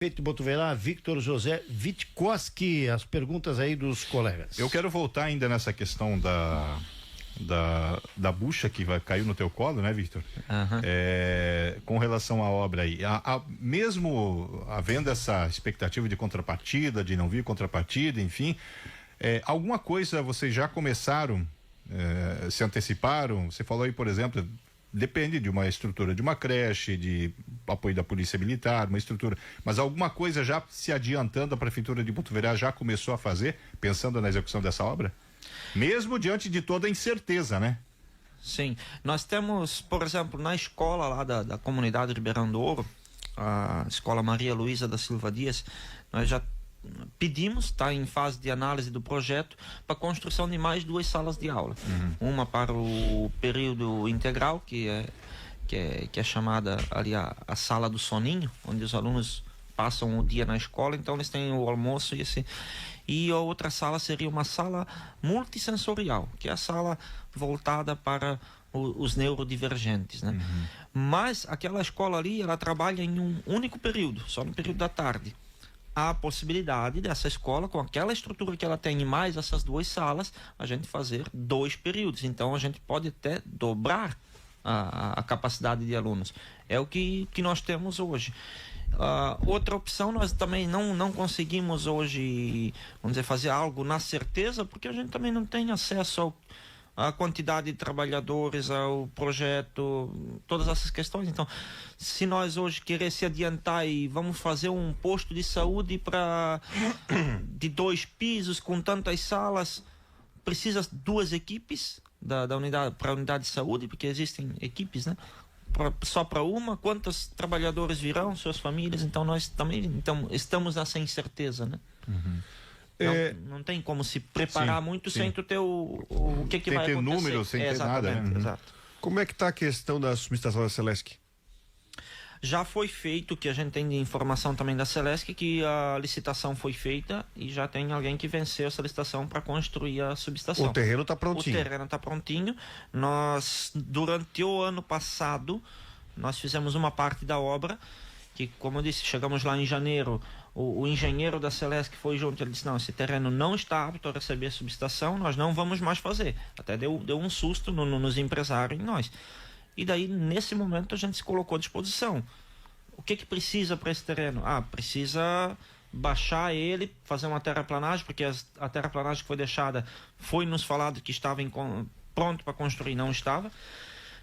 Prefeito de Botuverá, Victor José Witkowski, as perguntas aí dos colegas. Eu quero voltar ainda nessa questão da bucha que caiu no teu colo, né, Victor? Com relação à obra aí, mesmo havendo essa expectativa de contrapartida, de não vir contrapartida, enfim, alguma coisa vocês já começaram, se anteciparam? Você falou aí, por exemplo, depende de uma estrutura de uma creche, de apoio da Polícia Militar, uma estrutura, mas alguma coisa já se adiantando, a Prefeitura de Botuverá já começou a fazer, pensando na execução dessa obra? Mesmo diante de toda a incerteza, né? Sim, nós temos, por exemplo, na escola lá da comunidade de Ribeirão do Ouro, a escola Maria Luísa da Silva Dias, nós já pedimos, está em fase de análise do projeto, para a construção de mais 2 salas de aula. Uma para o período integral, que é chamada ali a sala do soninho, onde os alunos passam o dia na escola, então eles têm o almoço e a outra sala seria uma sala multissensorial, que é a sala voltada para os neurodivergentes, né? Mas aquela escola ali, ela trabalha em um único período, só no período da tarde. Há a possibilidade dessa escola, com aquela estrutura que ela tem e mais essas 2 salas, a gente fazer 2 períodos. Então a gente pode até dobrar a capacidade de alunos. É o que nós temos hoje. Outra opção, nós também não conseguimos hoje, vamos dizer, fazer algo na certeza, porque a gente também não tem acesso à quantidade de trabalhadores, ao projeto, todas essas questões. Então, se nós hoje querer se adiantar e vamos fazer um posto de saúde de 2 pisos com tantas salas, precisa 2 equipes da unidade para a unidade de saúde, porque existem equipes, né? Só para uma, quantos trabalhadores virão, suas famílias? Então nós também estamos nessa incerteza, né? Não tem como se preparar muito sem tu ter o que vai acontecer. Sem ter número, sem ter nada, né? Exato. Como é que está a questão da subestação da Celesc? Já foi feito, que a gente tem de informação também da Celesc, que a licitação foi feita e já tem alguém que venceu essa licitação para construir a subestação. O terreno está prontinho. O terreno está prontinho. Nós, durante o ano passado, nós fizemos uma parte da obra, que, como eu disse, chegamos lá em janeiro, o engenheiro da Celesc foi junto, ele disse, não, esse terreno não está apto a receber a subestação, nós não vamos mais fazer. Até deu um susto nos empresários e nós. E daí, nesse momento, a gente se colocou à disposição. O que precisa para esse terreno? Precisa baixar ele, fazer uma terraplanagem, porque a terraplanagem que foi deixada, foi nos falado que estava pronto para construir, não estava.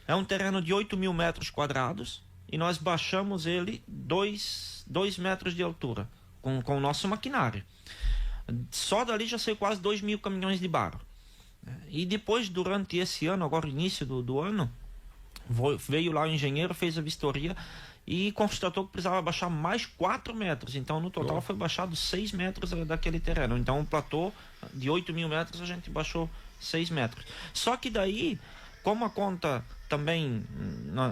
É um terreno de 8.000 metros quadrados e nós baixamos ele 2 metros de altura, com o nosso maquinário. Só dali já saiu quase 2.000 caminhões de barro. E depois, durante esse ano, agora o início do ano, veio lá o engenheiro, fez a vistoria e constatou que precisava baixar mais 4 metros. Então, no total, foi baixado 6 metros daquele terreno. Então, um platô de 8.000 metros, a gente baixou 6 metros. Só que daí, como a conta também,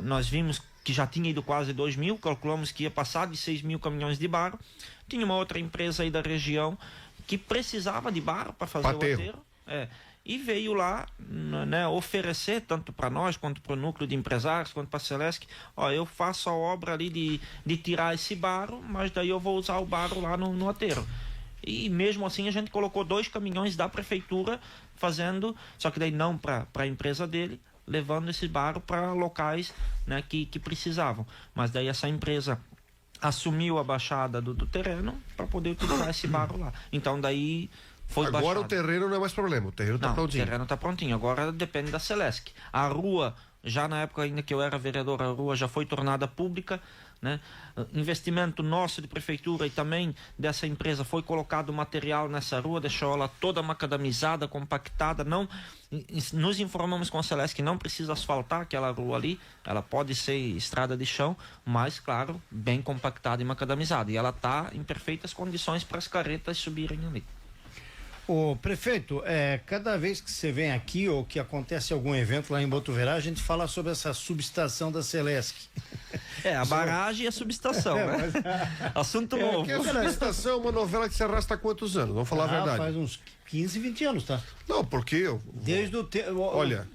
nós vimos que já tinha ido quase 2.000, calculamos que ia passar de 6.000 caminhões de barro. Tinha uma outra empresa aí da região que precisava de barro para fazer o aterro. E veio lá, né, oferecer, tanto para nós, quanto para o núcleo de empresários, quanto para a Celesc, eu faço a obra ali de tirar esse barro, mas daí eu vou usar o barro lá no aterro. E mesmo assim a gente colocou 2 caminhões da prefeitura fazendo, só que daí não para a empresa dele, levando esse barro para locais, né, que precisavam. Mas daí essa empresa assumiu a baixada do terreno para poder utilizar esse barro lá. Então daí foi agora baixado. O terreno não é mais problema, o terreno está prontinho. O terreno está prontinho, agora depende da Celesc. A rua, já na época ainda que eu era vereador, a rua já foi tornada pública, né? Investimento nosso de prefeitura e também dessa empresa, foi colocado material nessa rua, deixou ela toda macadamizada, compactada. Nos informamos com a Celesc que não precisa asfaltar aquela rua ali, ela pode ser estrada de chão, mas claro, bem compactada e macadamizada, e ela está em perfeitas condições para as carretas subirem ali. Ô prefeito, cada vez que você vem aqui ou que acontece algum evento lá em Botuverá, a gente fala sobre essa subestação da Celesc. A barragem e a subestação, né? Assunto novo. A subestação é uma novela que se arrasta há quantos anos? Vamos falar a verdade. Faz uns 15, 20 anos, tá? Não, porque desde olha,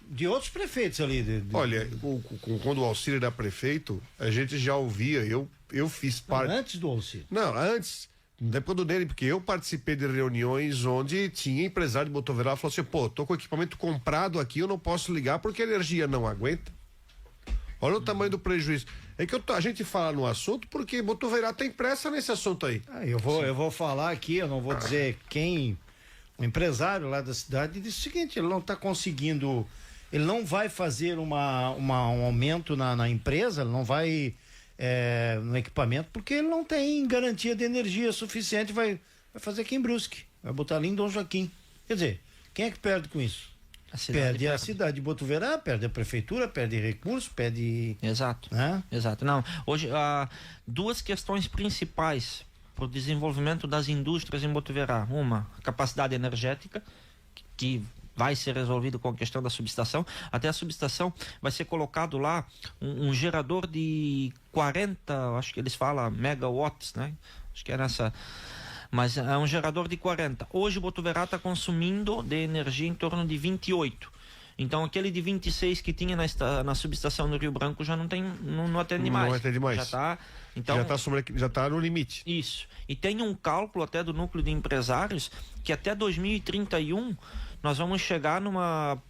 de outros prefeitos ali. Olha, quando o auxílio era prefeito, a gente já ouvia, eu eu fiz parte... Antes do Alcir. Não, antes, depois do dele, porque eu participei de reuniões onde tinha empresário de Botuverá falou assim, pô, tô com o equipamento comprado aqui, eu não posso ligar porque a energia não aguenta. Olha o tamanho do prejuízo. É que a gente fala no assunto porque Botuverá tem pressa nesse assunto aí. Eu vou falar aqui, eu não vou dizer quem, o empresário lá da cidade disse o seguinte, ele não está conseguindo, ele não vai fazer um aumento na empresa, ele não vai no equipamento, porque ele não tem garantia de energia suficiente, vai fazer aqui em Brusque, vai botar ali em Dom Joaquim. Quer dizer, quem é que perde com isso? Perde a cidade de Botuverá, perde a prefeitura, perde recursos, perde... Exato, exato. Não, hoje há duas questões principais para o desenvolvimento das indústrias em Botuverá. Uma, a capacidade energética, que vai ser resolvido com a questão da subestação. Até a subestação vai ser colocado lá um gerador de 40, acho que eles falam megawatts, né? Acho que é nessa... Mas é um gerador de 40. Hoje Botuverá está consumindo de energia em torno de 28. Então aquele de 26 que tinha na subestação do Rio Branco já não atende mais. Não atende mais. Já está no limite. Isso. E tem um cálculo até do núcleo de empresários que até 2031 nós vamos chegar numa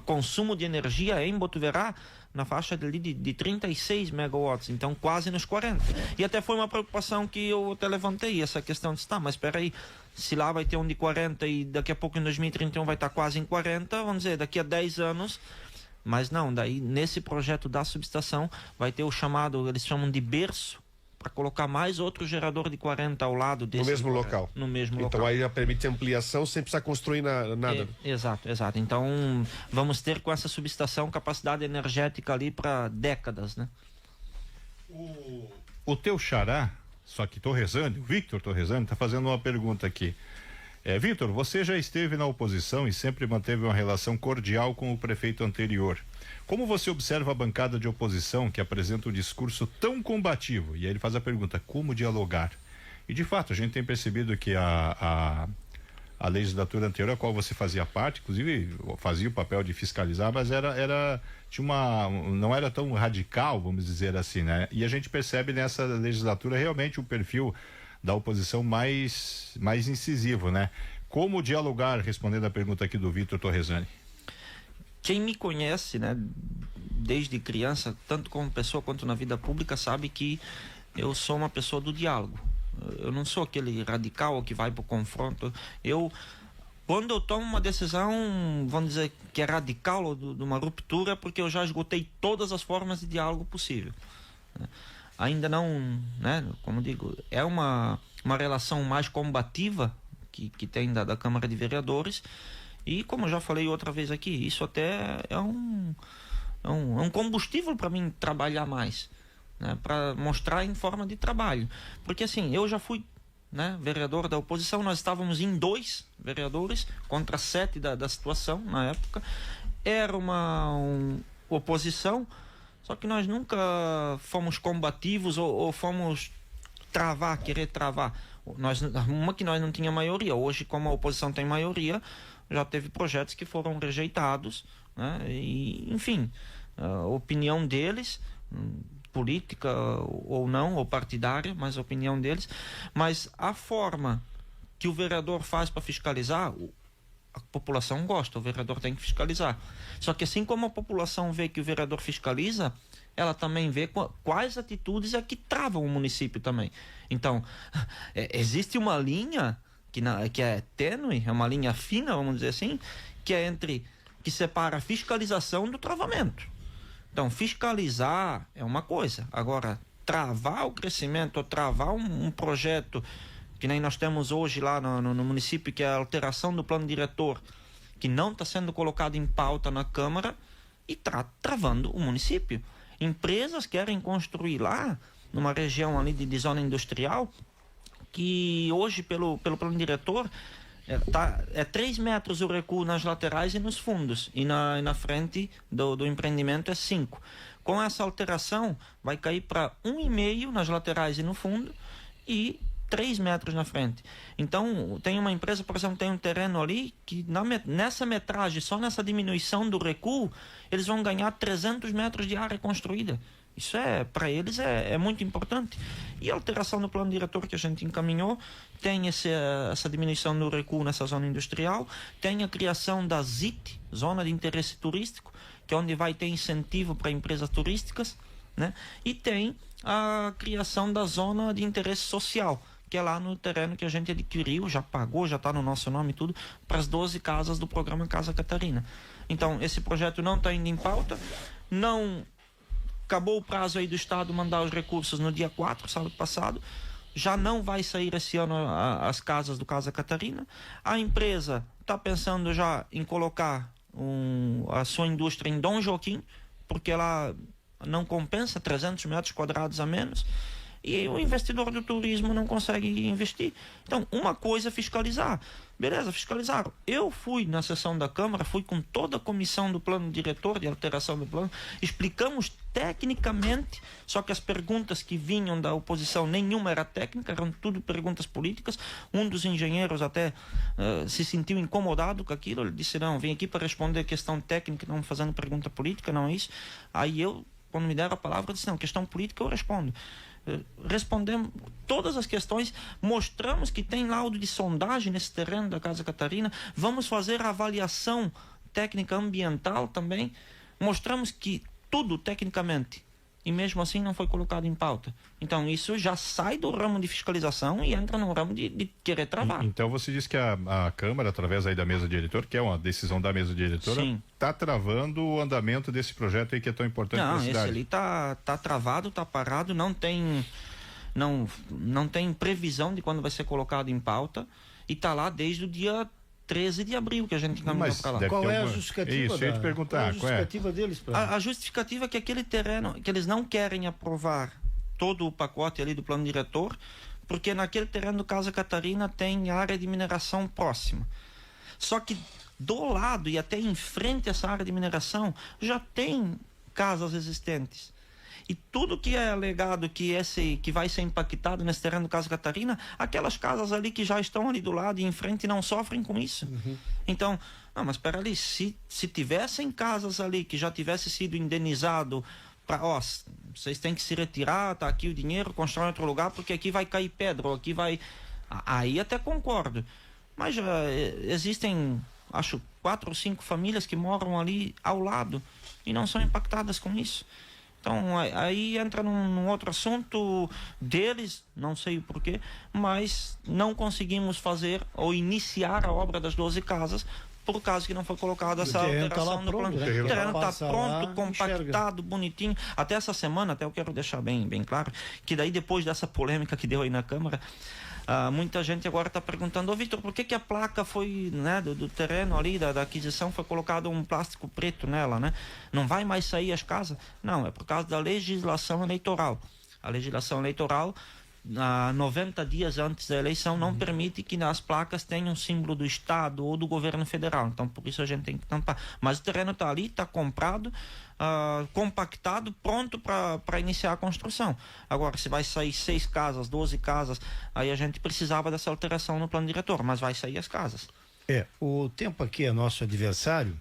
consumo de energia em Botuverá na faixa de 36 megawatts, então quase nos 40. E até foi uma preocupação que eu até levantei, essa questão de, mas espera aí, se lá vai ter um de 40 e daqui a pouco em 2031 vai estar quase em 40, vamos dizer, daqui a 10 anos, mas não, daí nesse projeto da subestação vai ter o chamado, eles chamam de berço, para colocar mais outro gerador de 40 ao lado desse. No mesmo local. No mesmo local. Então aí já permite ampliação sem precisar construir nada. Exato. Então vamos ter com essa subestação capacidade energética ali para décadas, né? O teu xará, só que Torresani, o Victor Torresani, está fazendo uma pergunta aqui. Victor, você já esteve na oposição e sempre manteve uma relação cordial com o prefeito anterior. Como você observa a bancada de oposição que apresenta um discurso tão combativo? E aí ele faz a pergunta, como dialogar? E de fato, a gente tem percebido que a legislatura anterior, a qual você fazia parte, inclusive fazia o papel de fiscalizar, mas não era tão radical, vamos dizer assim, né? E a gente percebe nessa legislatura realmente o perfil da oposição mais incisivo, né? Como dialogar, respondendo a pergunta aqui do Victor Torresani? Quem me conhece, né, desde criança, tanto como pessoa quanto na vida pública, sabe que eu sou uma pessoa do diálogo. Eu não sou aquele radical que vai para o confronto. Quando eu tomo uma decisão, vamos dizer, que é radical ou de uma ruptura, porque eu já esgotei todas as formas de diálogo possível. Ainda não, né, como digo, é uma relação mais combativa que tem da Câmara de Vereadores. E como eu já falei outra vez aqui, isso até é um combustível para mim trabalhar mais, né? Para mostrar em forma de trabalho. Porque assim, eu já fui, né, vereador da oposição, nós estávamos em 2 vereadores contra 7 da situação na época. Era uma oposição, só que nós nunca fomos combativos ou fomos querer travar. Uma que nós não tinha maioria. Hoje, como a oposição tem maioria, já teve projetos que foram rejeitados, né? E, enfim, a opinião deles, política ou não, ou partidária, mas a opinião deles. Mas a forma que o vereador faz para fiscalizar, a população gosta, o vereador tem que fiscalizar. Só que assim como a população vê que o vereador fiscaliza, ela também vê quais atitudes é que travam o município também. Então, existe uma linha que é tênue, é uma linha fina, vamos dizer assim, que separa a fiscalização do travamento. Então, fiscalizar é uma coisa. Agora, travar o crescimento ou travar um projeto que nem nós temos hoje lá no município, que é a alteração do plano diretor, que não está sendo colocado em pauta na Câmara e está travando o município. Empresas querem construir lá, numa região ali de zona industrial, que hoje, pelo plano diretor, é 3 metros o recuo nas laterais e nos fundos, e na frente do empreendimento é 5. Com essa alteração, vai cair para 1,5 nas laterais e no fundo, e 3 metros na frente. Então, tem uma empresa, por exemplo, tem um terreno ali que nessa metragem, só nessa diminuição do recuo, eles vão ganhar 300 metros de área construída. Isso para eles é muito importante. E a alteração do plano diretor que a gente encaminhou tem essa diminuição do recuo nessa zona industrial, tem a criação da ZIT, Zona de Interesse Turístico, que é onde vai ter incentivo para empresas turísticas, né? E tem a criação da Zona de Interesse Social, que é lá no terreno que a gente adquiriu, já pagou, já está no nosso nome e tudo, para as 12 casas do programa Casa Catarina. Então, esse projeto não está indo em pauta, não... Acabou o prazo aí do Estado mandar os recursos no dia 4, sábado passado. Já não vai sair esse ano as casas do Casa Catarina. A empresa está pensando já em colocar a sua indústria em Dom Joaquim, porque ela não compensa 300 metros quadrados a menos. E o investidor do turismo não consegue investir. Então, uma coisa é fiscalizar. Beleza, fiscalizaram. Eu fui na sessão da Câmara, fui com toda a comissão do plano diretor de alteração do plano, explicamos tecnicamente, só que as perguntas que vinham da oposição, nenhuma era técnica, eram tudo perguntas políticas. Um dos engenheiros até se sentiu incomodado com aquilo, ele disse, não, vim aqui para responder questão técnica, não fazendo pergunta política, não é isso. Aí eu, quando me deram a palavra, eu disse, não, questão política eu respondo. Respondemos todas as questões, mostramos que tem laudo de sondagem nesse terreno da Casa Catarina, vamos fazer a avaliação técnica ambiental também, mostramos que tudo tecnicamente, e mesmo assim não foi colocado em pauta. Então isso já sai do ramo de fiscalização e entra no ramo de querer travar. Então você diz que a Câmara, através aí da mesa diretora, que é uma decisão da mesa diretora, está travando o andamento desse projeto aí que é tão importante para a cidade. Não, esse ali tá travado, tá parado, não tem previsão de quando vai ser colocado em pauta e tá lá desde o dia 13 de abril que a gente encaminhou para lá. Qual é a justificativa? Isso, eu ia te perguntar. Qual é a justificativa deles? A justificativa é que aquele terreno, que eles não querem aprovar todo o pacote ali do plano diretor, porque naquele terreno do Casa Catarina tem área de mineração próxima. Só que do lado e até em frente a essa área de mineração já tem casas existentes. E tudo que é alegado que vai ser impactado nesse terreno do Casa Catarina, aquelas casas ali que já estão ali do lado e em frente não sofrem com isso. Então, não, mas espera ali, se tivessem casas ali que já tivesse sido indenizado para, vocês têm que se retirar, tá aqui o dinheiro, constrói em outro lugar, porque aqui vai cair pedra, ou aqui vai... Aí até concordo. Mas já existem, acho, 4 ou 5 famílias que moram ali ao lado e não são impactadas com isso. Então, aí entra num outro assunto deles, não sei o porquê, mas não conseguimos fazer ou iniciar a obra das 12 casas por causa que não foi colocada essa alteração do plano. O terreno está pronto, compactado, bonitinho. Até essa semana, até eu quero deixar bem claro, que daí depois dessa polêmica que deu aí na Câmara, muita gente agora está perguntando, Vitor, por que a placa foi, né, do terreno ali, da aquisição, foi colocado um plástico preto nela, né? Não vai mais sair as casas? Não, é por causa da legislação eleitoral. A legislação eleitoral, 90 dias antes da eleição, não permite que as placas tenham símbolo do Estado ou do governo federal. Então, por isso a gente tem que tampar. Mas o terreno está ali, está comprado, compactado, pronto para iniciar a construção. Agora, se vai sair 6 casas, 12 casas, aí a gente precisava dessa alteração no plano diretor, mas vai sair as casas. O tempo aqui é nosso adversário,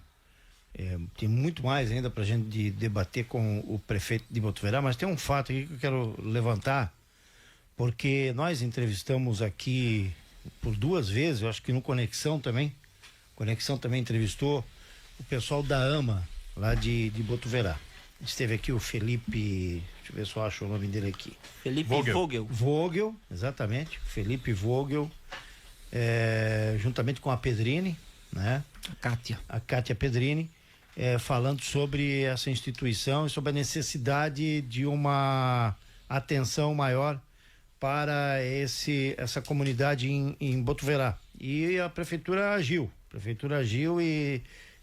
tem muito mais ainda para a gente debater com o prefeito de Botuverá, mas tem um fato aqui que eu quero levantar, porque nós entrevistamos aqui por 2 vezes, eu acho que no Conexão também entrevistou o pessoal da AMA, lá de Botuverá. Esteve aqui o Felipe, deixa eu ver se eu acho o nome dele aqui. Felipe Vogel, exatamente, Felipe Vogel, juntamente com a Pedrini, né? A Kátia Pedrini, falando sobre essa instituição e sobre a necessidade de uma atenção maior para essa comunidade em Botuverá. E a prefeitura agiu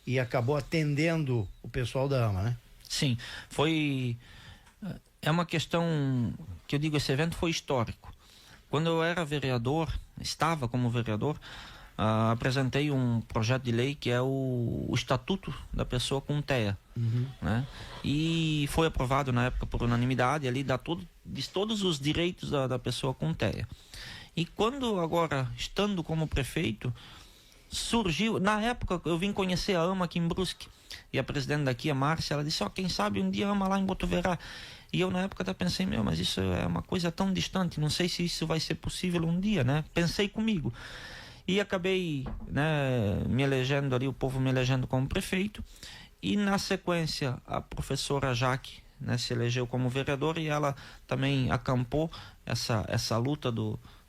e acabou atendendo o pessoal da AMA, né? Sim, é uma questão que eu digo, esse evento foi histórico. Quando eu era vereador, estava como vereador, apresentei um projeto de lei que é o Estatuto da Pessoa com TEA, né? E foi aprovado na época por unanimidade, ali diz todos os direitos da pessoa com TEA. E quando agora, estando como prefeito, surgiu, na época eu vim conhecer a AMA aqui em Brusque, e a presidente daqui, a Márcia, ela disse, quem sabe um dia a AMA lá em Botuverá. E eu na época até pensei, mas isso é uma coisa tão distante, não sei se isso vai ser possível um dia, né? Pensei comigo. E acabei, né, me elegendo ali, o povo me elegendo como prefeito. E na sequência, a professora Jaque, né, se elegeu como vereadora, e ela também acampou essa luta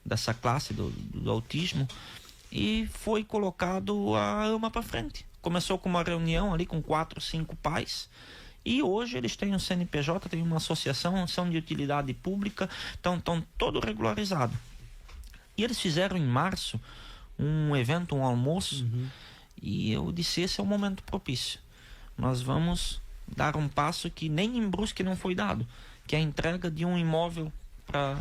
dessa classe do autismo, e foi colocado a AMA para frente. Começou com uma reunião ali com 4, 5 pais, e hoje eles têm um CNPJ, têm uma associação, são de utilidade pública, estão todo regularizado. E eles fizeram em março um evento, um almoço, e eu disse, esse é o momento propício. Nós vamos dar um passo que nem em Brusque não foi dado, que é a entrega de um imóvel para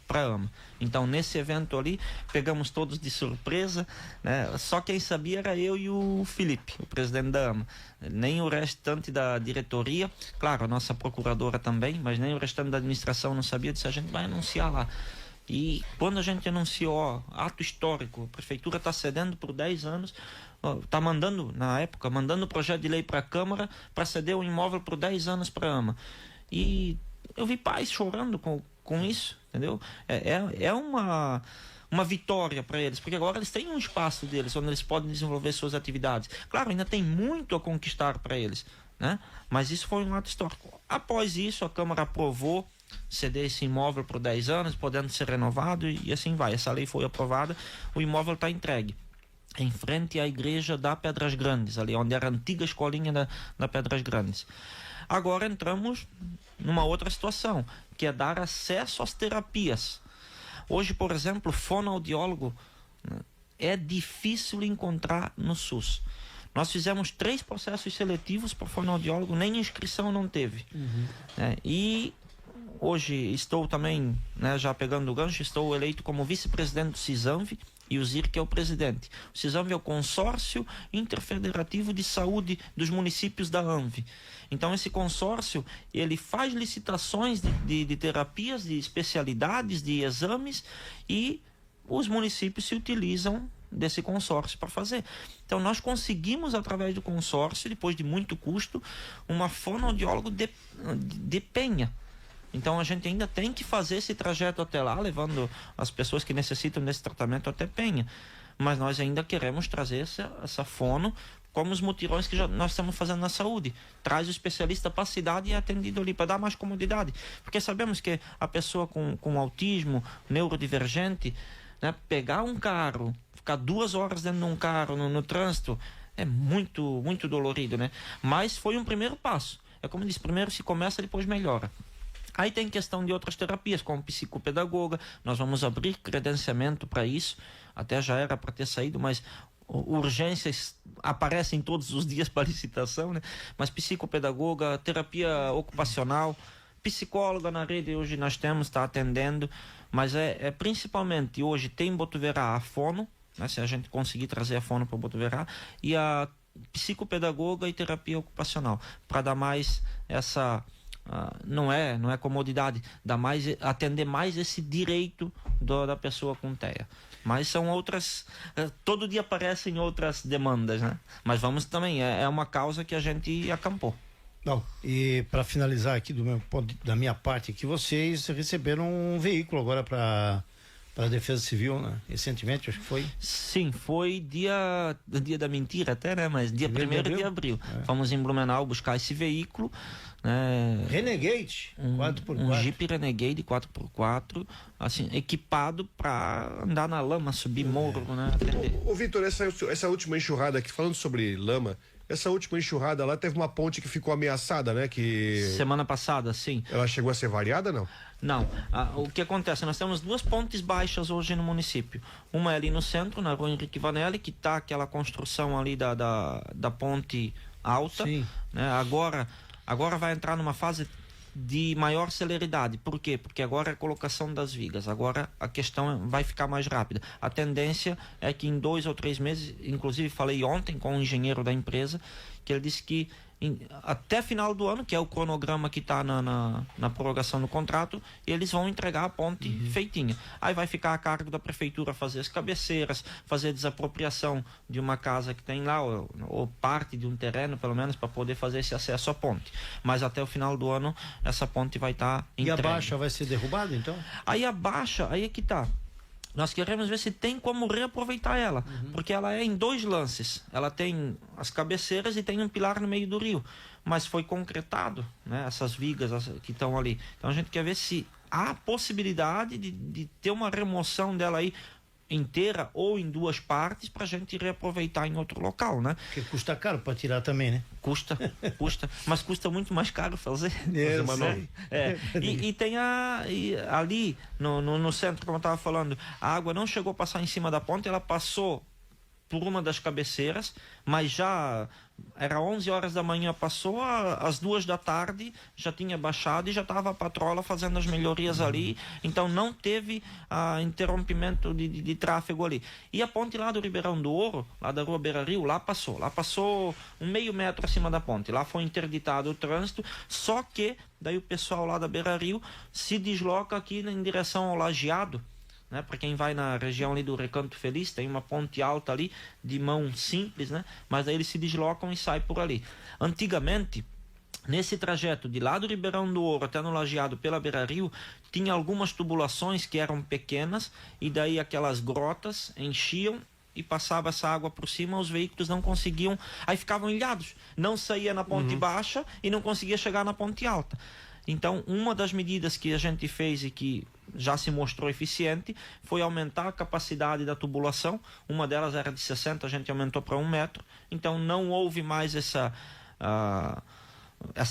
a AMA. Então, nesse evento ali, pegamos todos de surpresa, né? Só quem sabia era eu e o Felipe, o presidente da AMA. Nem o restante da diretoria, claro, a nossa procuradora também, mas nem o restante da administração não sabia. Disse, a gente vai anunciar lá. E quando a gente anunciou, ato histórico, a prefeitura está cedendo por 10 anos, está mandando, na época, mandando o projeto de lei para a Câmara para ceder o imóvel por 10 anos para a AMA. E eu vi pais chorando com isso, entendeu? É uma vitória para eles, porque agora eles têm um espaço deles, onde eles podem desenvolver suas atividades. Claro, ainda tem muito a conquistar para eles, né? Mas isso foi um ato histórico. Após isso, a Câmara aprovou ceder esse imóvel por 10 anos, podendo ser renovado, e assim vai. Essa lei foi aprovada, o imóvel está entregue em frente à igreja da Pedras Grandes, ali onde era a antiga escolinha da Pedras Grandes. Agora entramos numa outra situação, que é dar acesso às terapias. Hoje, por exemplo, fonoaudiólogo, né, é difícil encontrar no SUS. Nós fizemos 3 processos seletivos para fonoaudiólogo, nem inscrição não teve. E hoje estou também, né, já pegando o gancho, estou eleito como vice-presidente do CISANV, e o ZIR, que é o presidente. O CISANV é o Consórcio Interfederativo de Saúde dos Municípios da ANV. Então, esse consórcio, ele faz licitações de terapias, de especialidades, de exames, e os municípios se utilizam desse consórcio para fazer. Então, nós conseguimos, através do consórcio, depois de muito custo, uma fonoaudiólogo de Penha. Então, a gente ainda tem que fazer esse trajeto até lá, levando as pessoas que necessitam desse tratamento até Penha. Mas nós ainda queremos trazer essa fono, como os mutirões que nós estamos fazendo na saúde. Traz o especialista para a cidade e é atendido ali, para dar mais comodidade. Porque sabemos que a pessoa com autismo, neurodivergente, né, pegar um carro, ficar 2 horas dentro de um carro, no trânsito, é muito, muito dolorido, né? Mas foi um primeiro passo. É como eu disse, primeiro se começa, depois melhora. Aí tem questão de outras terapias, como psicopedagoga. Nós vamos abrir credenciamento para isso. Até já era para ter saído, mas urgências aparecem todos os dias para licitação, né? Mas psicopedagoga, terapia ocupacional, psicóloga na rede hoje nós temos, está atendendo. Mas principalmente hoje tem em Botuverá a fono, né? Se a gente conseguir trazer a fono para Botuverá, e a psicopedagoga e terapia ocupacional, para dar mais essa... não é comodidade, atender mais esse direito da pessoa com TEA. Mas são outras, todo dia aparecem outras demandas, né? Mas vamos também, é uma causa que a gente acampou. Não, e para finalizar aqui da minha parte aqui, vocês receberam um veículo agora para a Defesa Civil, né? Recentemente, acho que foi. Sim, foi dia da mentira até, né? Mas dia 1º de abril. Fomos em Blumenau buscar esse veículo, né? Renegade 4x4. Um Jeep Renegade 4x4, assim, equipado para andar na lama, subir morro, né? Ô Vitor, essa última enxurrada aqui, falando sobre lama, essa última enxurrada lá teve uma ponte que ficou ameaçada, né? Semana passada, sim. Ela chegou a ser variada, não? Não. O que acontece? Nós temos 2 pontes baixas hoje no município. Uma é ali no centro, na rua Henrique Vanelli, que está aquela construção ali da ponte alta. Sim. Né? Agora vai entrar numa fase de maior celeridade. Por quê? Porque agora é a colocação das vigas. Agora a questão vai ficar mais rápida. A tendência é que em 2 ou 3 meses, inclusive falei ontem com o engenheiro da empresa, que ele disse que até final do ano, que é o cronograma que está na prorrogação do contrato, eles vão entregar a ponte feitinha. Aí vai ficar a cargo da prefeitura fazer as cabeceiras, fazer a desapropriação de uma casa que tem lá, ou parte de um terreno, pelo menos, para poder fazer esse acesso à ponte. Mas até o final do ano, essa ponte vai estar entregue. E a baixa vai ser derrubada, então? Aí a baixa, aí é que tá. Nós queremos ver se tem como reaproveitar ela, porque ela é em 2 lances. Ela tem as cabeceiras e tem um pilar no meio do rio, mas foi concretado, né, essas vigas que estão ali. Então a gente quer ver se há possibilidade de ter uma remoção dela aí inteira ou em 2 partes para a gente reaproveitar em outro local, né? Porque custa caro para tirar também, né? Custa, mas custa muito mais caro fazer. E tem ali no centro, como eu estava falando, a água não chegou a passar em cima da ponte, ela passou por uma das cabeceiras, mas já era 11 horas da manhã, passou às 2 da tarde, já tinha baixado e já estava a patrola fazendo as melhorias ali, então não teve interrompimento de tráfego ali. E a ponte lá do Ribeirão do Ouro, lá da Rua Beira Rio, lá passou um meio metro acima da ponte, lá foi interditado o trânsito, só que daí o pessoal lá da Beira Rio se desloca aqui em direção ao Lajeado, né? Para quem vai na região ali do Recanto Feliz, tem uma ponte alta ali, de mão simples, né? Mas aí eles se deslocam e saem por ali. Antigamente, nesse trajeto de lá do Ribeirão do Ouro até no Lajeado pela Beira Rio, tinha algumas tubulações que eram pequenas, e daí aquelas grotas enchiam e passava essa água por cima, os veículos não conseguiam, aí ficavam ilhados, não saía na ponte baixa e não conseguia chegar na ponte alta. Então, uma das medidas que a gente fez e que já se mostrou eficiente foi aumentar a capacidade da tubulação. Uma delas era de 60, a gente aumentou para 1 metro. Então, não houve mais essa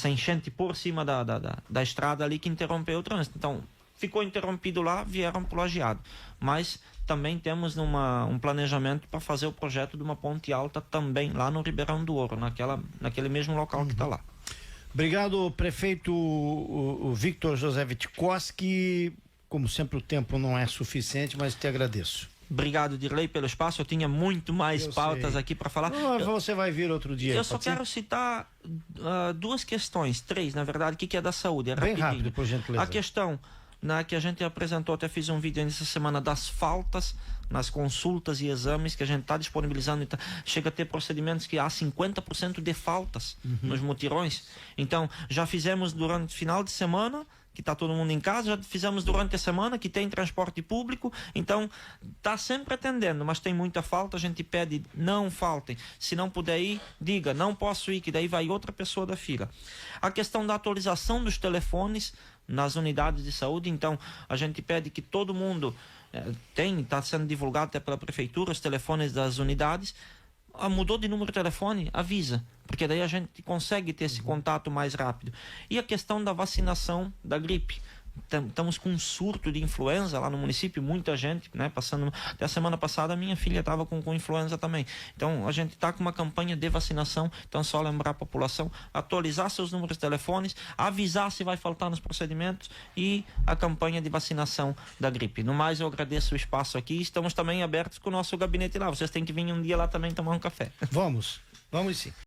enchente por cima da estrada ali que interrompeu o trânsito. Então, ficou interrompido lá, vieram para o Lajeado. Mas também temos um planejamento para fazer o projeto de uma ponte alta também lá no Ribeirão do Ouro, naquele mesmo local que está lá. Obrigado, prefeito o Victor José Witkowski. Como sempre, o tempo não é suficiente, mas te agradeço. Obrigado, Dirley, pelo espaço. Eu tinha muito mais pautas aqui para falar. Você vai vir outro dia. Eu só quero citar 2 questões, 3, na verdade, que é da saúde. Bem rápido, por gentileza. A questão que a gente apresentou, até fiz um vídeo nessa semana, das faltas nas consultas e exames que a gente está disponibilizando. Chega a ter procedimentos que há 50% de faltas nos mutirões. Então, já fizemos durante o final de semana, que está todo mundo em casa, já fizemos durante a semana, que tem transporte público, então está sempre atendendo, mas tem muita falta, a gente pede, não faltem, se não puder ir, diga, não posso ir, que daí vai outra pessoa da fila. A questão da atualização dos telefones nas unidades de saúde, então a gente pede que todo mundo está sendo divulgado até pela prefeitura, os telefones das unidades. Mudou de número de telefone, avisa, porque daí a gente consegue ter esse contato mais rápido. E a questão da vacinação da gripe. Estamos com um surto de influenza lá no município, muita gente, né, passando. Até a semana passada a minha filha estava com influenza também. Então a gente está com uma campanha de vacinação. Então só lembrar a população, atualizar seus números de telefones, avisar se vai faltar nos procedimentos e a campanha de vacinação da gripe. No mais, eu agradeço o espaço aqui. Estamos também abertos com o nosso gabinete lá. Vocês têm que vir um dia lá também tomar um café. Vamos sim.